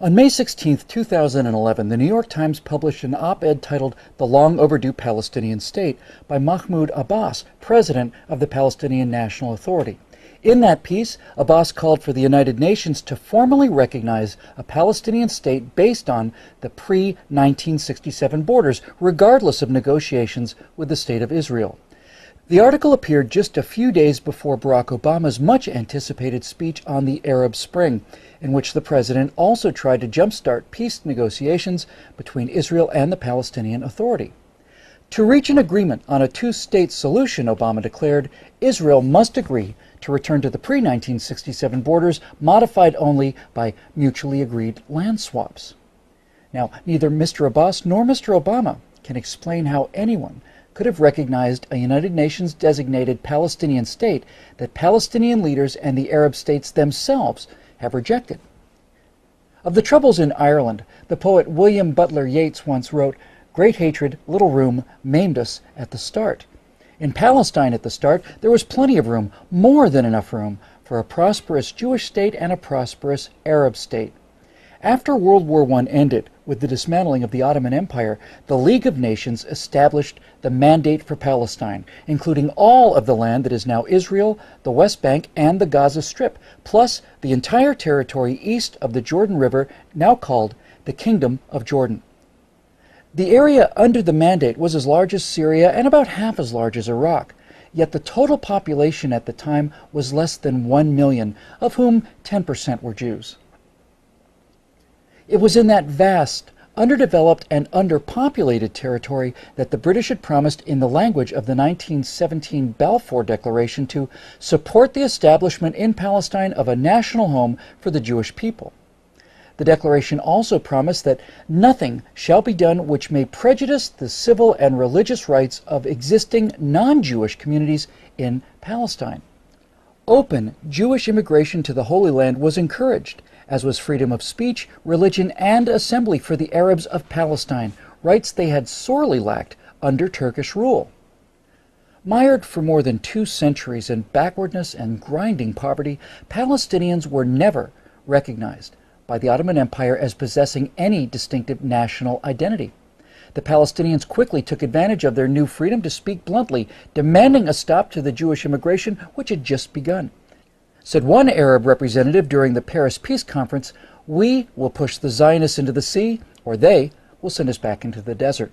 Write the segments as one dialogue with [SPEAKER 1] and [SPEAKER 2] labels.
[SPEAKER 1] On May 16, 2011, the New York Times published an op-ed titled "The Long Overdue Palestinian State" by Mahmoud Abbas, president of the Palestinian National Authority. In that piece, Abbas called for the United Nations to formally recognize a Palestinian state based on the pre-1967 borders, regardless of negotiations with the State of Israel. The article appeared just a few days before Barack Obama's much-anticipated speech on the Arab Spring, in which the president also tried to jumpstart peace negotiations between Israel and the Palestinian Authority. To reach an agreement on a two-state solution, Obama declared, Israel must agree to return to the pre-1967 borders, modified only by mutually agreed land swaps. Now, neither Mr. Abbas nor Mr. Obama can explain how anyone could have recognized a United Nations designated Palestinian state that Palestinian leaders and the Arab states themselves have rejected. Of the troubles in Ireland, the poet William Butler Yeats once wrote, "Great hatred, little room, maimed us at the start." In Palestine at the start, there was plenty of room, more than enough room, for a prosperous Jewish state and a prosperous Arab state. After World War I ended, with the dismantling of the Ottoman Empire, the League of Nations established the Mandate for Palestine, including all of the land that is now Israel, the West Bank, and the Gaza Strip, plus the entire territory east of the Jordan River, now called the Kingdom of Jordan. The area under the Mandate was as large as Syria and about half as large as Iraq, yet the total population at the time was less than 1 million, of whom 10% were Jews. It was in that vast, underdeveloped and underpopulated territory that the British had promised in the language of the 1917 Balfour Declaration to support the establishment in Palestine of a national home for the Jewish people. The declaration also promised that nothing shall be done which may prejudice the civil and religious rights of existing non-Jewish communities in Palestine. Open Jewish immigration to the Holy Land was encouraged, as was freedom of speech, religion, and assembly for the Arabs of Palestine, rights they had sorely lacked under Turkish rule. Mired for more than 2 centuries in backwardness and grinding poverty, Palestinians were never recognized by the Ottoman Empire as possessing any distinctive national identity. The Palestinians quickly took advantage of their new freedom to speak bluntly, demanding a stop to the Jewish immigration which had just begun. Said one Arab representative during the Paris Peace Conference, "We will push the Zionists into the sea, or they will send us back into the desert."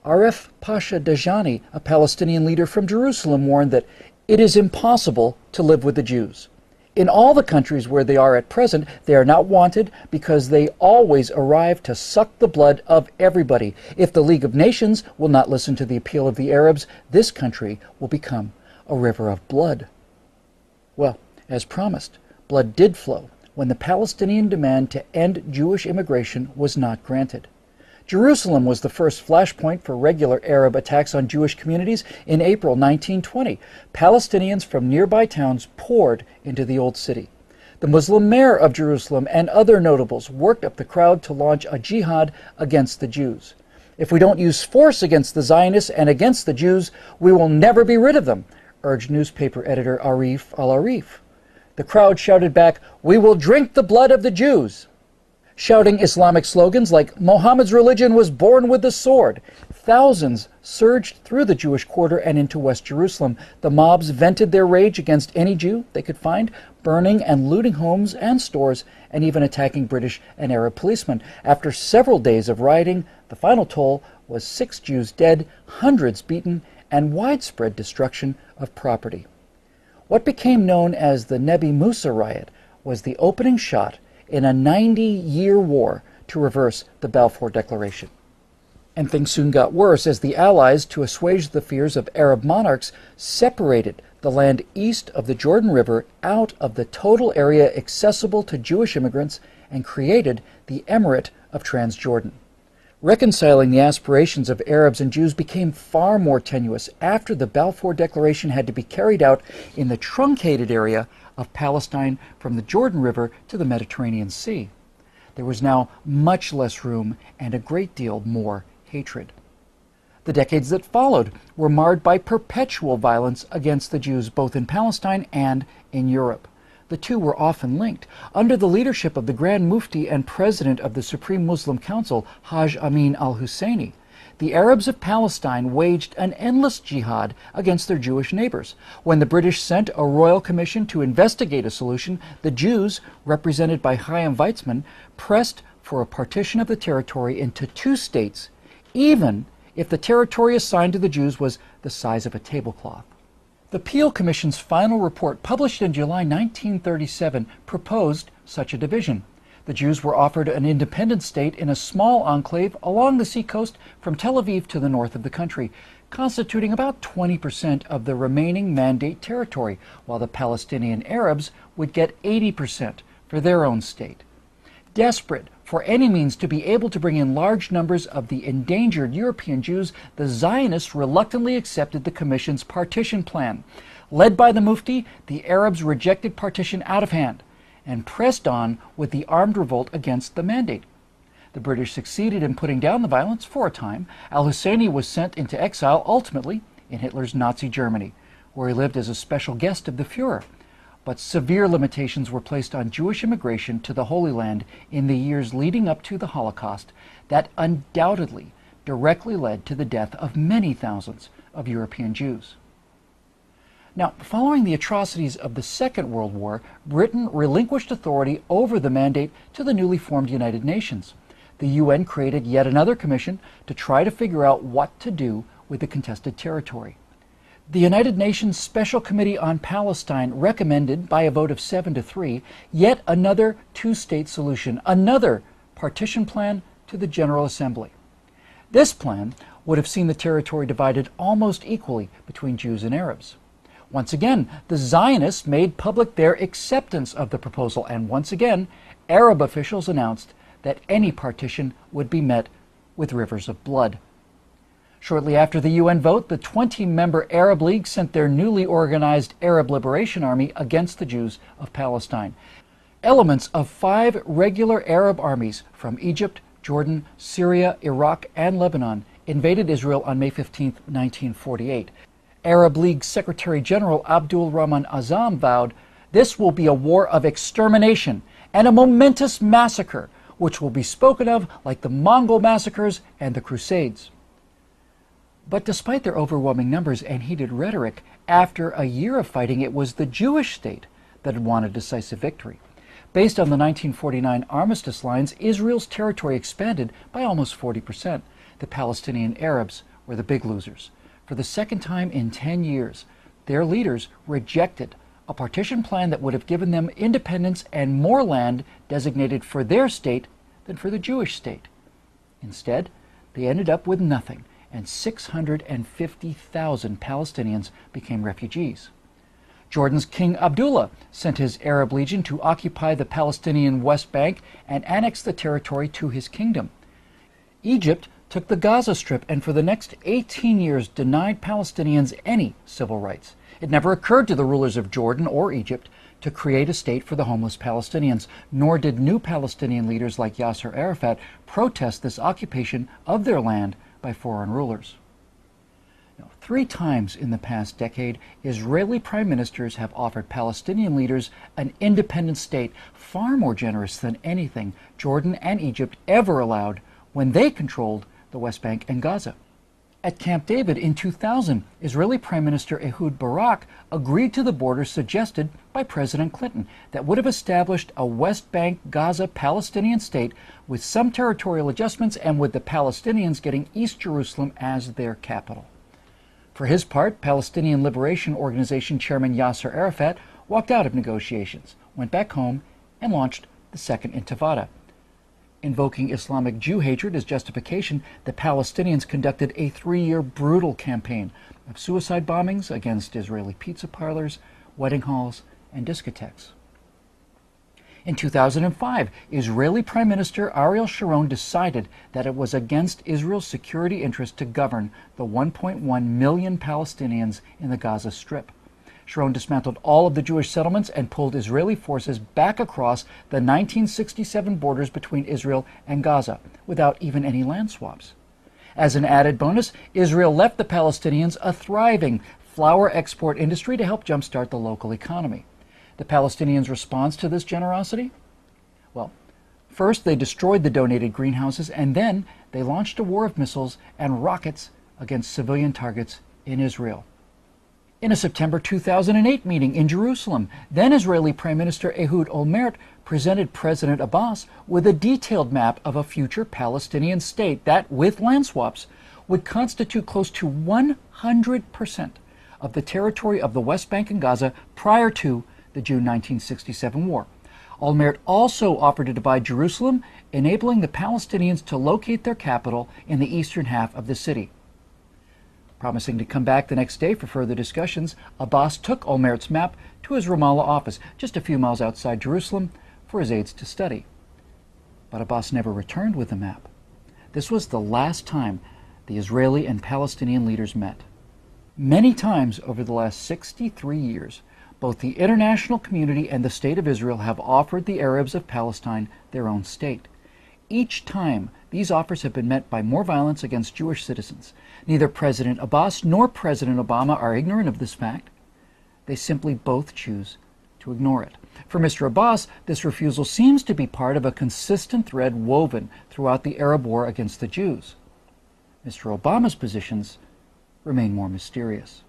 [SPEAKER 1] Aref Pasha Dajani, a Palestinian leader from Jerusalem, warned that it is impossible to live with the Jews. In all the countries where they are at present, they are not wanted because they always arrive to suck the blood of everybody. If the League of Nations will not listen to the appeal of the Arabs, this country will become a river of blood. Well, as promised, blood did flow when the Palestinian demand to end Jewish immigration was not granted. Jerusalem was the first flashpoint for regular Arab attacks on Jewish communities in April 1920. Palestinians from nearby towns poured into the old city. The Muslim mayor of Jerusalem and other notables worked up the crowd to launch a jihad against the Jews. "If we don't use force against the Zionists and against the Jews, we will never be rid of them," urged newspaper editor Arif al-Arif. The crowd shouted back, "We will drink the blood of the Jews," shouting Islamic slogans like "Muhammad's religion was born with the sword." Thousands surged through the Jewish quarter and into West Jerusalem. The mobs vented their rage against any Jew they could find, burning and looting homes and stores, and even attacking British and Arab policemen. After several days of rioting, the final toll was 6 Jews dead, hundreds beaten, and widespread destruction of property. What became known as the Nebi Musa riot was the opening shot in a 90-year war to reverse the Balfour Declaration. And things soon got worse as the Allies, to assuage the fears of Arab monarchs, separated the land east of the Jordan River out of the total area accessible to Jewish immigrants and created the Emirate of Transjordan. Reconciling the aspirations of Arabs and Jews became far more tenuous after the Balfour Declaration had to be carried out in the truncated area of Palestine from the Jordan River to the Mediterranean Sea. There was now much less room and a great deal more hatred. The decades that followed were marred by perpetual violence against the Jews both in Palestine and in Europe. The two were often linked. Under the leadership of the Grand Mufti and President of the Supreme Muslim Council, Haj Amin al-Husseini, the Arabs of Palestine waged an endless jihad against their Jewish neighbors. When the British sent a royal commission to investigate a solution, the Jews, represented by Chaim Weizmann, pressed for a partition of the territory into two states, even if the territory assigned to the Jews was the size of a tablecloth. The Peel Commission's final report, published in July 1937, proposed such a division. The Jews were offered an independent state in a small enclave along the seacoast from Tel Aviv to the north of the country, constituting about 20% of the remaining Mandate territory, while the Palestinian Arabs would get 80% for their own state. Desperate for any means to be able to bring in large numbers of the endangered European Jews, the Zionists reluctantly accepted the Commission's partition plan. Led by the Mufti, the Arabs rejected partition out of hand and pressed on with the armed revolt against the Mandate. The British succeeded in putting down the violence for a time. Al-Husseini was sent into exile, ultimately in Hitler's Nazi Germany, where he lived as a special guest of the Führer. But severe limitations were placed on Jewish immigration to the Holy Land in the years leading up to the Holocaust that undoubtedly directly led to the death of many thousands of European Jews. Now, following the atrocities of the Second World War, Britain relinquished authority over the Mandate to the newly formed United Nations. The UN created yet another commission to try to figure out what to do with the contested territory. The United Nations Special Committee on Palestine recommended, by a vote of 7-3, yet another two-state solution, another partition plan to the General Assembly. This plan would have seen the territory divided almost equally between Jews and Arabs. Once again, the Zionists made public their acceptance of the proposal, and once again, Arab officials announced that any partition would be met with rivers of blood. Shortly after the UN vote, the 20-member Arab League sent their newly organized Arab Liberation Army against the Jews of Palestine. Elements of 5 regular Arab armies from Egypt, Jordan, Syria, Iraq, and Lebanon invaded Israel on May 15, 1948. Arab League Secretary General Abdul Rahman Azam vowed, "This will be a war of extermination and a momentous massacre, which will be spoken of like the Mongol massacres and the Crusades." But despite their overwhelming numbers and heated rhetoric, after a year of fighting, it was the Jewish state that had won a decisive victory. Based on the 1949 armistice lines, Israel's territory expanded by almost 40%. The Palestinian Arabs were the big losers. For the second time in 10 years, their leaders rejected a partition plan that would have given them independence and more land designated for their state than for the Jewish state. Instead, they ended up with nothing, and 650,000 Palestinians became refugees. Jordan's King Abdullah sent his Arab legion to occupy the Palestinian West Bank and annex the territory to his kingdom. Egypt took the Gaza Strip and for the next 18 years denied Palestinians any civil rights. It never occurred to the rulers of Jordan or Egypt to create a state for the homeless Palestinians, nor did new Palestinian leaders like Yasser Arafat protest this occupation of their land by foreign rulers. Now, 3 times in the past decade, Israeli prime ministers have offered Palestinian leaders an independent state far more generous than anything Jordan and Egypt ever allowed when they controlled the West Bank and Gaza. At Camp David in 2000, Israeli Prime Minister Ehud Barak agreed to the border suggested by President Clinton that would have established a West Bank Gaza Palestinian state with some territorial adjustments and with the Palestinians getting East Jerusalem as their capital. For his part, Palestinian Liberation Organization Chairman Yasser Arafat walked out of negotiations, went back home, and launched the Second Intifada. Invoking Islamic Jew hatred as justification, the Palestinians conducted a 3-year brutal campaign of suicide bombings against Israeli pizza parlors, wedding halls, and discotheques. In 2005, Israeli Prime Minister Ariel Sharon decided that it was against Israel's security interest to govern the 1.1 million Palestinians in the Gaza Strip. Sharon dismantled all of the Jewish settlements and pulled Israeli forces back across the 1967 borders between Israel and Gaza without even any land swaps. As an added bonus, Israel left the Palestinians a thriving flour export industry to help jumpstart the local economy. the Palestinians' response to this generosity? Well, first they destroyed the donated greenhouses, and then they launched a war of missiles and rockets against civilian targets in Israel. In a September 2008 meeting in Jerusalem, then Israeli Prime Minister Ehud Olmert presented President Abbas with a detailed map of a future Palestinian state that, with land swaps, would constitute close to 100% of the territory of the West Bank and Gaza prior to the June 1967 war. Olmert also offered to divide Jerusalem, enabling the Palestinians to locate their capital in the eastern half of the city. Promising to come back the next day for further discussions, Abbas took Olmert's map to his Ramallah office, just a few miles outside Jerusalem, for his aides to study. But Abbas never returned with the map. This was the last time the Israeli and Palestinian leaders met. Many times over the last 63 years, both the international community and the State of Israel have offered the Arabs of Palestine their own state. Each time, these offers have been met by more violence against Jewish citizens. Neither President Abbas nor President Obama are ignorant of this fact. They simply both choose to ignore it. For Mr. Abbas, this refusal seems to be part of a consistent thread woven throughout the Arab war against the Jews. Mr. Obama's positions remain more mysterious.